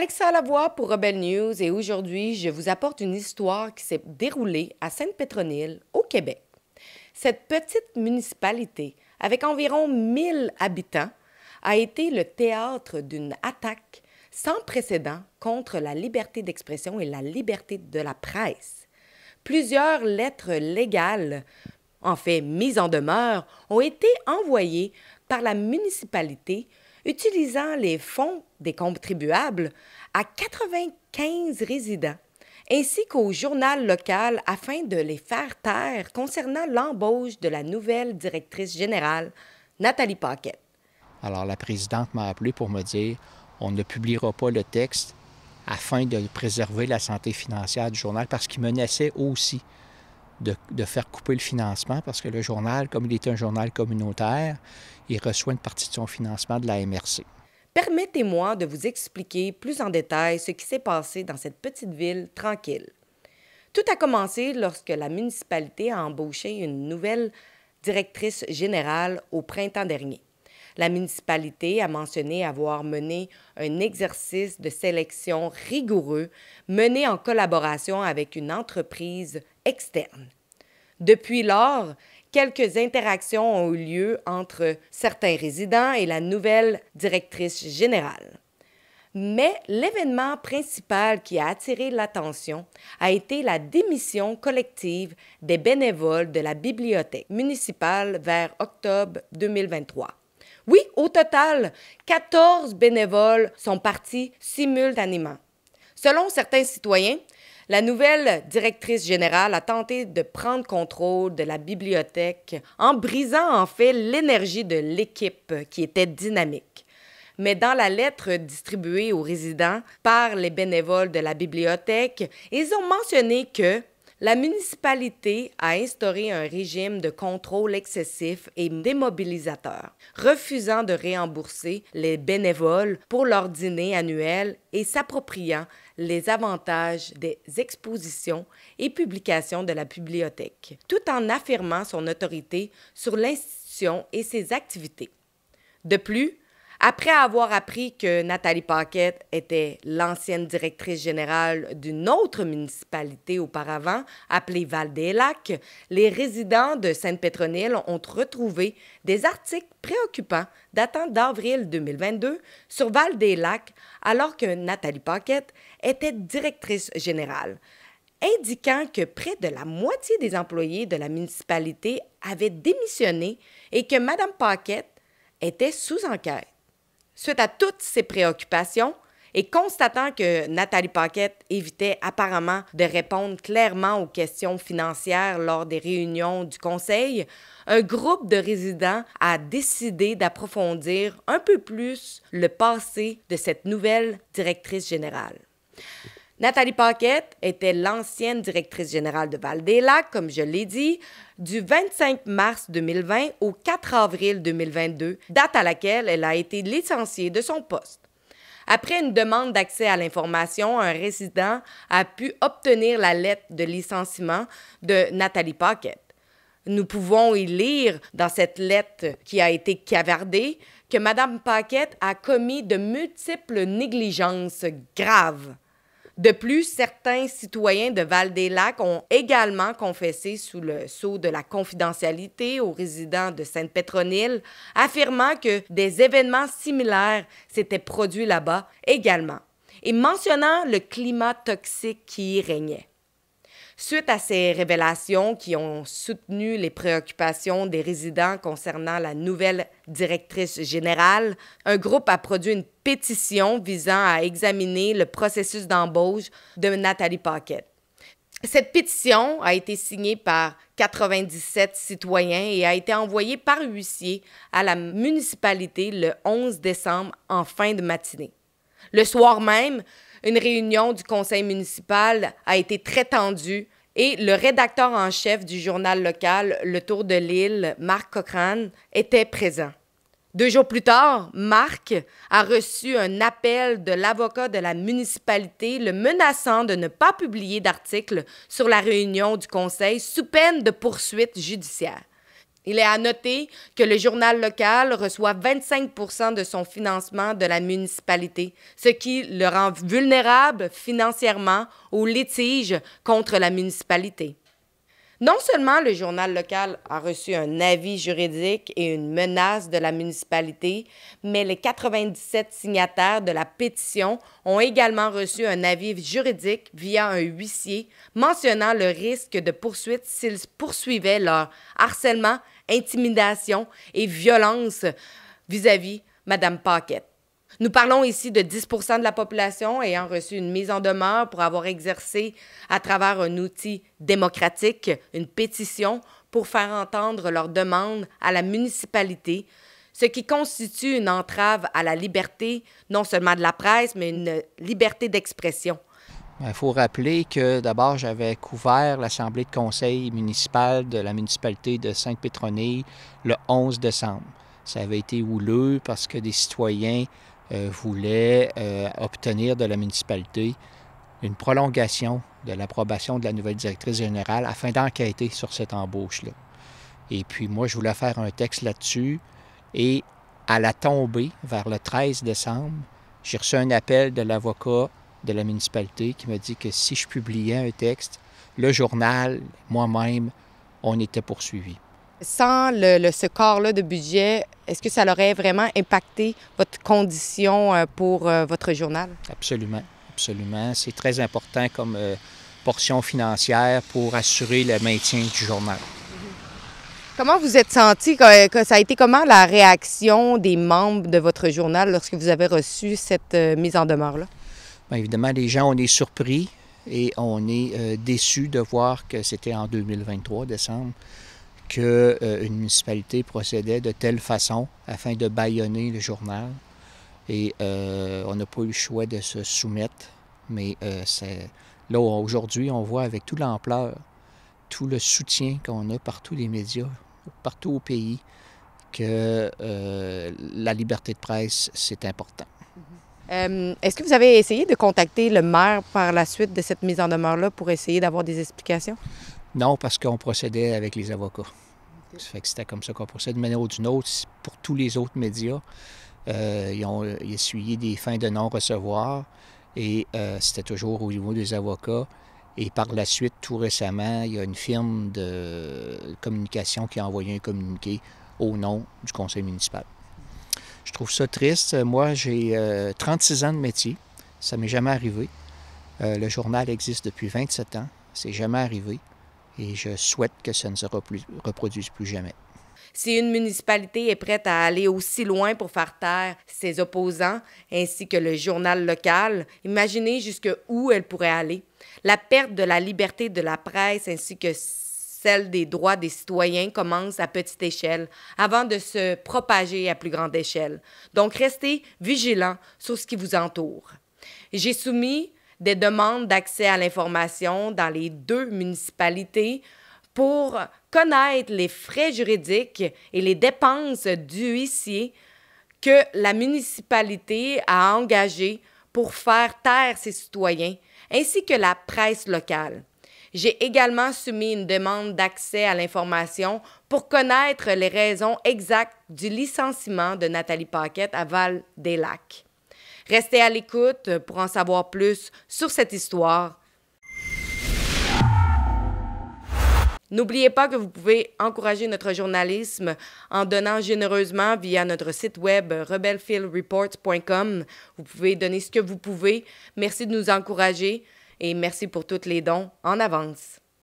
Alexa Lavoie pour Rebelle News et aujourd'hui, je vous apporte une histoire qui s'est déroulée à Sainte-Pétronille, au Québec. Cette petite municipalité, avec environ 1000 habitants, a été le théâtre d'une attaque sans précédent contre la liberté d'expression et la liberté de la presse. Plusieurs lettres légales, en fait mises en demeure, ont été envoyées par la municipalité utilisant les fonds des contribuables à 95 résidents, ainsi qu'au journal local afin de les faire taire concernant l'embauche de la nouvelle directrice générale, Nathalie Paquette. Alors la présidente m'a appelé pour me dire « On ne publiera pas le texte afin de préserver la santé financière du journal » parce qu'il menaçait aussi de faire couper le financement parce que le journal, comme il est un journal communautaire, il reçoit une partie de son financement de la MRC. Permettez-moi de vous expliquer plus en détail ce qui s'est passé dans cette petite ville tranquille. Tout a commencé lorsque la municipalité a embauché une nouvelle directrice générale au printemps dernier. La municipalité a mentionné avoir mené un exercice de sélection rigoureux mené en collaboration avec une entreprise externe. Depuis lors, quelques interactions ont eu lieu entre certains résidents et la nouvelle directrice générale. Mais l'événement principal qui a attiré l'attention a été la démission collective des bénévoles de la bibliothèque municipale vers octobre 2023. Oui, au total, 14 bénévoles sont partis simultanément. Selon certains citoyens, la nouvelle directrice générale a tenté de prendre contrôle de la bibliothèque en brisant en fait l'énergie de l'équipe qui était dynamique. Mais dans la lettre distribuée aux résidents par les bénévoles de la bibliothèque, ils ont mentionné que la municipalité a instauré un régime de contrôle excessif et démobilisateur, refusant de réembourser les bénévoles pour leur dîner annuel et s'appropriant les avantages des expositions et publications de la bibliothèque, tout en affirmant son autorité sur l'institution et ses activités. De plus, après avoir appris que Nathalie Paquette était l'ancienne directrice générale d'une autre municipalité auparavant, appelée Val-des-Lacs, les résidents de Sainte-Pétronille ont retrouvé des articles préoccupants datant d'avril 2022 sur Val-des-Lacs alors que Nathalie Paquette était directrice générale, indiquant que près de la moitié des employés de la municipalité avaient démissionné et que Mme Paquette était sous enquête. Suite à toutes ces préoccupations et constatant que Nathalie Paquette évitait apparemment de répondre clairement aux questions financières lors des réunions du conseil, un groupe de résidents a décidé d'approfondir un peu plus le passé de cette nouvelle directrice générale. Nathalie Paquette était l'ancienne directrice générale de Val-des-Lacs, comme je l'ai dit, du 25 mars 2020 au 4 avril 2022, date à laquelle elle a été licenciée de son poste. Après une demande d'accès à l'information, un résident a pu obtenir la lettre de licenciement de Nathalie Paquette. Nous pouvons y lire dans cette lettre qui a été cavardée que Mme Paquette a commis de multiples négligences graves. De plus, certains citoyens de Val-des-Lacs ont également confessé sous le sceau de la confidentialité aux résidents de Sainte-Pétronille, affirmant que des événements similaires s'étaient produits là-bas également, et mentionnant le climat toxique qui y régnait. Suite à ces révélations qui ont soutenu les préoccupations des résidents concernant la nouvelle directrice générale, un groupe a produit une pétition visant à examiner le processus d'embauche de Nathalie Paquette. Cette pétition a été signée par 97 citoyens et a été envoyée par huissier à la municipalité le 11 décembre en fin de matinée. Le soir même, une réunion du conseil municipal a été très tendue et le rédacteur en chef du journal local Le Tour de l'Île, Marc Cochrane, était présent. 2 jours plus tard, Marc a reçu un appel de l'avocat de la municipalité le menaçant de ne pas publier d'article sur la réunion du conseil sous peine de poursuites judiciaires. Il est à noter que le journal local reçoit 25 de son financement de la municipalité, ce qui le rend vulnérable financièrement aux litiges contre la municipalité. Non seulement le journal local a reçu un avis juridique et une menace de la municipalité, mais les 97 signataires de la pétition ont également reçu un avis juridique via un huissier mentionnant le risque de poursuite s'ils poursuivaient leur harcèlement, intimidation et violence vis-à-vis Mme Paquette. Nous parlons ici de 10 de la population ayant reçu une mise en demeure pour avoir exercé à travers un outil démocratique, une pétition, pour faire entendre leurs demandes à la municipalité, ce qui constitue une entrave à la liberté, non seulement de la presse, mais une liberté d'expression. Il faut rappeler que d'abord, j'avais couvert l'Assemblée de conseil municipal de la municipalité de Sainte-Pétronille le 11 décembre. Ça avait été houleux parce que des citoyens voulaient obtenir de la municipalité une prolongation de l'approbation de la nouvelle directrice générale afin d'enquêter sur cette embauche-là. Et puis moi, je voulais faire un texte là-dessus et à la tombée, vers le 13 décembre, j'ai reçu un appel de l'avocat de la municipalité qui m'a dit que si je publiais un texte, le journal, moi-même, on était poursuivis. Sans ce quart-là de budget, est-ce que ça aurait vraiment impacté votre condition pour votre journal? Absolument, absolument. C'est très important comme portion financière pour assurer le maintien du journal. Comment vous êtes senti? Ça a été comment la réaction des membres de votre journal lorsque vous avez reçu cette mise en demeure-là? Bien, évidemment, les gens, on est surpris et on est déçus de voir que c'était en 2023, décembre, qu'une municipalité procédait de telle façon afin de bâillonner le journal. Et on n'a pas eu le choix de se soumettre. Mais là, aujourd'hui, on voit avec toute l'ampleur, tout le soutien qu'on a par tous les médias, partout au pays, que la liberté de presse, c'est important. Est-ce que vous avez essayé de contacter le maire par la suite de cette mise en demeure-là pour essayer d'avoir des explications? Non, parce qu'on procédait avec les avocats. Ça fait que c'était comme ça qu'on procède d'une manière ou d'une autre. Pour tous les autres médias, ils ont essuyé des fins de non-recevoir et c'était toujours au niveau des avocats. Et par la suite, tout récemment, il y a une firme de communication qui a envoyé un communiqué au nom du conseil municipal. Je trouve ça triste. Moi, j'ai 36 ans de métier. Ça ne m'est jamais arrivé. Le journal existe depuis 27 ans. C'est jamais arrivé. Et je souhaite que ça ne se reproduise plus jamais. Si une municipalité est prête à aller aussi loin pour faire taire ses opposants ainsi que le journal local, imaginez jusqu'où elle pourrait aller. La perte de la liberté de la presse ainsi que celle des droits des citoyens commence à petite échelle avant de se propager à plus grande échelle. Donc, restez vigilants sur ce qui vous entoure. J'ai soumis des demandes d'accès à l'information dans les 2 municipalités pour connaître les frais juridiques et les dépenses du huissier que la municipalité a engagé pour faire taire ses citoyens, ainsi que la presse locale. J'ai également soumis une demande d'accès à l'information pour connaître les raisons exactes du licenciement de Nathalie Paquette à Val-des-Lacs. Restez à l'écoute pour en savoir plus sur cette histoire. N'oubliez pas que vous pouvez encourager notre journalisme en donnant généreusement via notre site web rebelfieldreports.com. Vous pouvez donner ce que vous pouvez. Merci de nous encourager et merci pour tous les dons en avance.